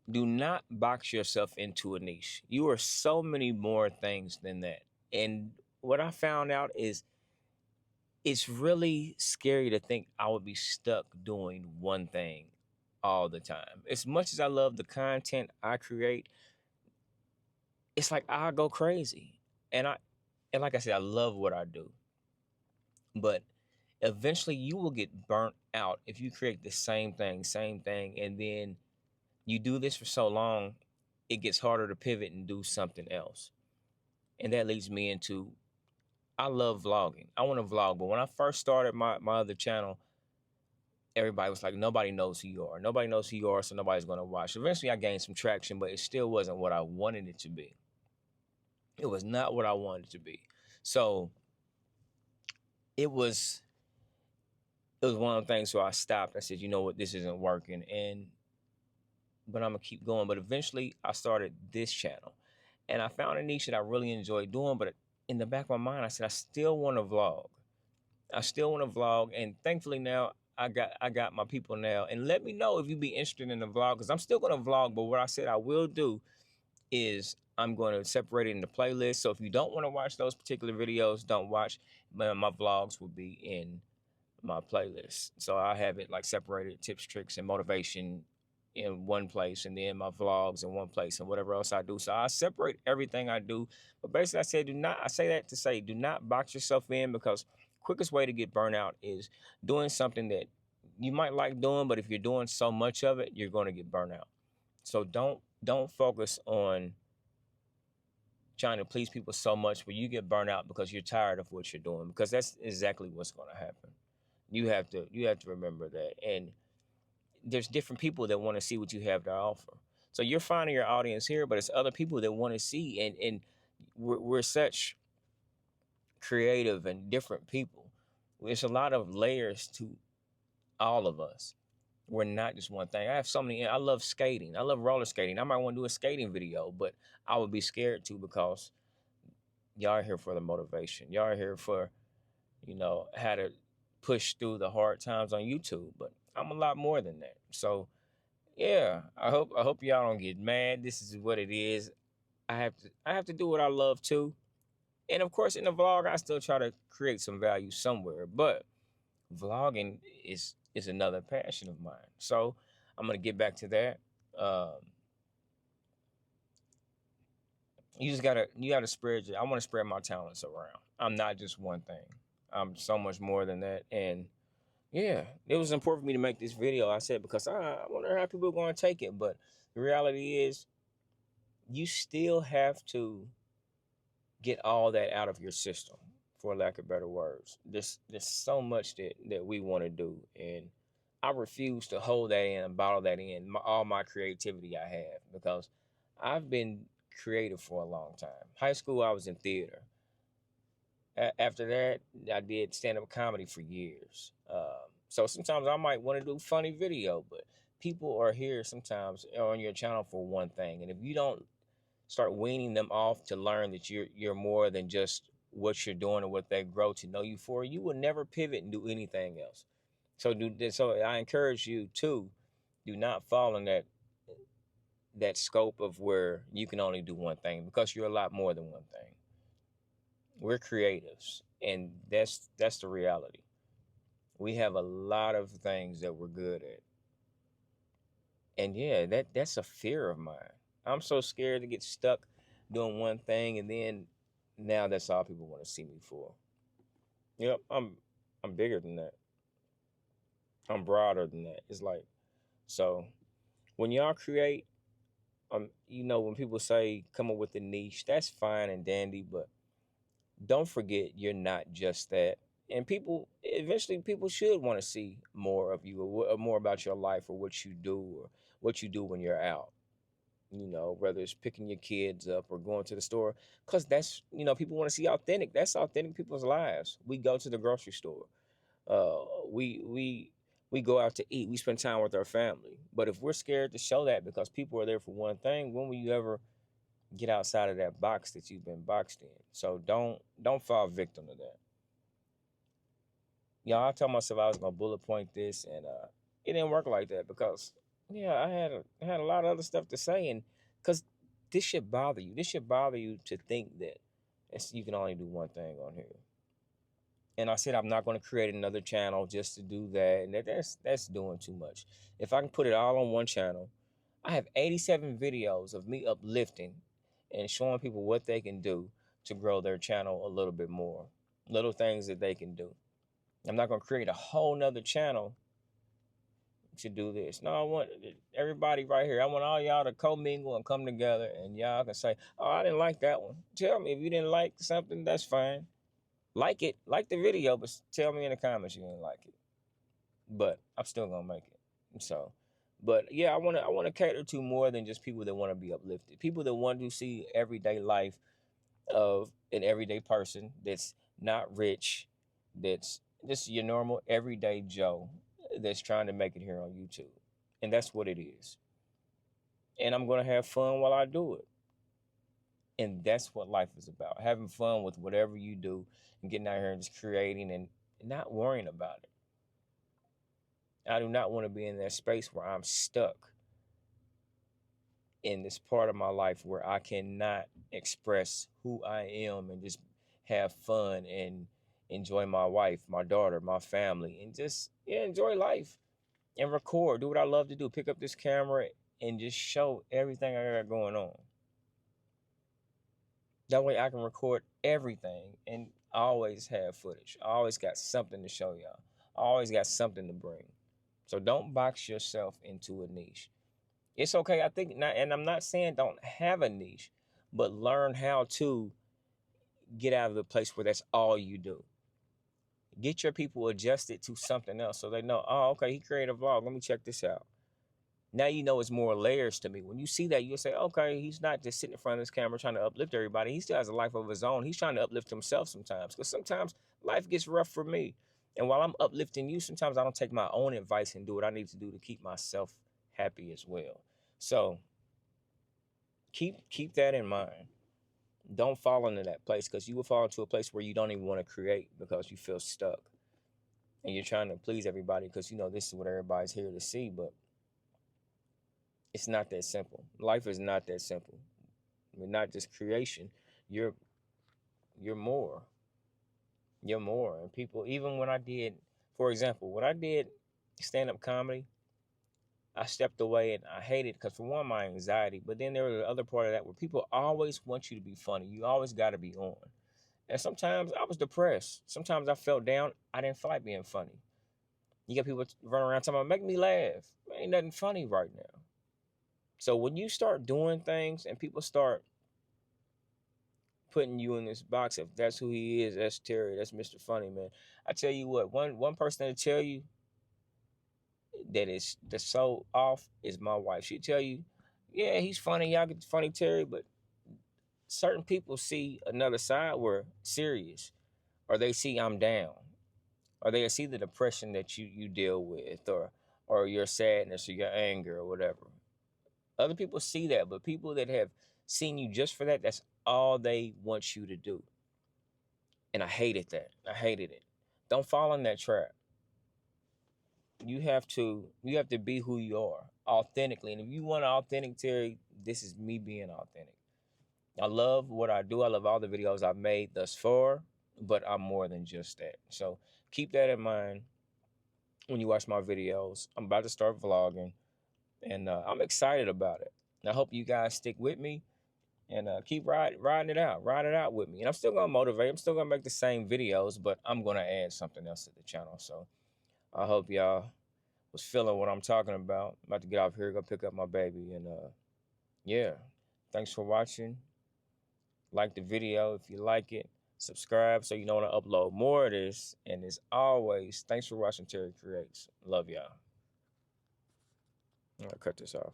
do not box yourself into a niche. You are so many more things than that. And what I found out is it's really scary to think I would be stuck doing one thing all the time. As much as I love the content I create, it's like I go crazy. And like I said, I love what I do. But eventually you will get burnt out if you create the same thing, and then you do this for so long, it gets harder to pivot and do something else. And that leads me into I love vlogging. I want to vlog, but when I first started my other channel, everybody was like, nobody knows who you are. Nobody knows who you are, so nobody's going to watch. Eventually, I gained some traction, but it still wasn't what I wanted it to be. It was not what I wanted it to be. So it was one of the things where I stopped. I said, you know what, this isn't working, but I'm gonna keep going. But eventually, I started this channel, and I found a niche that I really enjoy doing. But in the back of my mind, I said, I still want to vlog. I still want to vlog, and thankfully now I got my people now. And let me know if you'd be interested in the vlog, because I'm still going to vlog. But what I said I will do is I'm going to separate it into playlists. So if you don't want to watch those particular videos, don't watch. My vlogs will be in my playlist. So I have it like separated: tips, tricks, and motivation in one place, and then my vlogs in one place, and whatever else I do. So I separate everything I do. But basically, I say that to say, do not box yourself in, because quickest way to get burnout is doing something that you might like doing, but if you're doing so much of it, you're going to get burnout. So don't focus on trying to please people so much where you get burnt out because you're tired of what you're doing, because that's exactly what's going to happen. You have to remember that. And there's different people that want to see what you have to offer. So you're finding your audience here, but it's other people that want to see. And we're such creative and different people. There's a lot of layers to all of us. We're not just one thing. I have so many. I love skating. I love roller skating. I might want to do a skating video, but I would be scared to, because y'all are here for the motivation. Y'all are here for, how to push through the hard times on YouTube. But I'm a lot more than that. So yeah, I hope y'all don't get mad. This is what it is. I have to do what I love too. And of course, in the vlog, I still try to create some value somewhere. But vlogging is another passion of mine. So I'm gonna get back to that. Um, you gotta spread I want to spread my talents around. I'm not just one thing. I'm so much more than that. And yeah, it was important for me to make this video. I said, because I wonder how people are going to take it. But the reality is, you still have to get all that out of your system, for lack of better words. There's so much that we want to do, and I refuse to hold that in and bottle that in, all my creativity I have, because I've been creative for a long time. High school, I was in theater. After that, I did stand-up comedy for years. So sometimes I might want to do funny video, but people are here sometimes on your channel for one thing, and if you don't start weaning them off to learn that you're more than just what you're doing or what they grow to know you for, you will never pivot and do anything else. So I encourage you to do not fall in that scope of where you can only do one thing, because you're a lot more than one thing. We're creatives, and that's the reality. We have a lot of things that we're good at. And yeah, that's a fear of mine. I'm so scared to get stuck doing one thing, and then now that's all people want to see me for. Yep, I'm bigger than that. I'm broader than that. It's like, so when y'all create, when people say come up with a niche, that's fine and dandy, but don't forget you're not just that. And people eventually people should want to see more of you, or more about your life, or what you do, or what you do when you're out. Whether it's picking your kids up or going to the store, because people want to see authentic. That's authentic people's lives. We go to the grocery store. We go out to eat. We spend time with our family. But if we're scared to show that because people are there for one thing, when will you ever get outside of that box that you've been boxed in? So don't fall victim to that. I told myself I was gonna bullet point this, and it didn't work like that, because Yeah, I had a lot of other stuff to say, and because this should bother you. This should bother you to think that you can only do one thing on here. And I said I'm not going to create another channel just to do that, and that's doing too much. If I can put it all on one channel, I have 87 videos of me uplifting and showing people what they can do to grow their channel a little bit more, little things that they can do. I'm not going to create a whole nother channel to do this. No, I want everybody right here. I want all y'all to commingle and come together, and y'all can say, "Oh, I didn't like that one." Tell me if you didn't like something. That's fine. Like it, like the video, but tell me in the comments you didn't like it. But I'm still gonna make it. So, but yeah, I want to cater to more than just people that want to be uplifted. People that want to see everyday life of an everyday person that's not rich, that's just your normal everyday Joe that's trying to make it here on YouTube. And that's what it is. And I'm going to have fun while I do it. And that's what life is about, having fun with whatever you do and getting out here and just creating and not worrying about it. I do not want to be in that space where I'm stuck in this part of my life where I cannot express who I am and just have fun and enjoy my wife, my daughter, my family, and just enjoy life and record. Do what I love to do. Pick up this camera and just show everything I got going on. That way I can record everything and always have footage. I always got something to show y'all. I always got something to bring. So don't box yourself into a niche. It's okay. I think not, and I'm not saying don't have a niche, but learn how to get out of the place where that's all you do. Get your people adjusted to something else so they know, oh, okay, he created a vlog. Let me check this out. Now you know it's more layers to me. When you see that, you'll say, okay, he's not just sitting in front of this camera trying to uplift everybody. He still has a life of his own. He's trying to uplift himself sometimes because sometimes life gets rough for me. And while I'm uplifting you, sometimes I don't take my own advice and do what I need to do to keep myself happy as well. So keep that in mind. Don't fall into that place because you will fall into a place where you don't even want to create because you feel stuck and you're trying to please everybody because you know this is what everybody's here to see, but it's not that simple. Life is not that simple. You're not just creation. You're you're more. You're more. And people, even when I did, for example, when I did stand-up comedy, I stepped away and I hated because for one, my anxiety, but then there was the other part of that where people always want you to be funny. You always got to be on. And sometimes I was depressed. Sometimes I felt down. I didn't feel like being funny. You got people running around talking about, make me laugh. Ain't nothing funny right now. So when you start doing things and people start putting you in this box of that's who he is, that's Terry, that's Mr. Funny, man. I tell you what, one person to tell you that is that's so off is my wife. She tell you, yeah, he's funny, y'all get the funny Terry, but certain people see another side where serious, or they see I'm down, or they see the depression that you deal with, or your sadness or your anger or whatever. Other people see that, but people that have seen you just for that, that's all they want you to do. And I hated that. I hated it. Don't fall in that trap. You have to be who you are authentically. And if you want an authentic Terry, this is me being authentic. I love what I do. I love all the videos I've made thus far, but I'm more than just that. So keep that in mind when you watch my videos. I'm about to start vlogging, and I'm excited about it. And I hope you guys stick with me and keep riding it out with me. And I'm still gonna motivate. I'm still gonna make the same videos, but I'm gonna add something else to the channel. So I hope y'all was feeling what I'm talking about. I'm about to get off here, go pick up my baby, and yeah. Thanks for watching. Like the video if you like it. Subscribe so you know when I upload more of this. And as always, thanks for watching Terry Creates. Love y'all. I'll cut this off.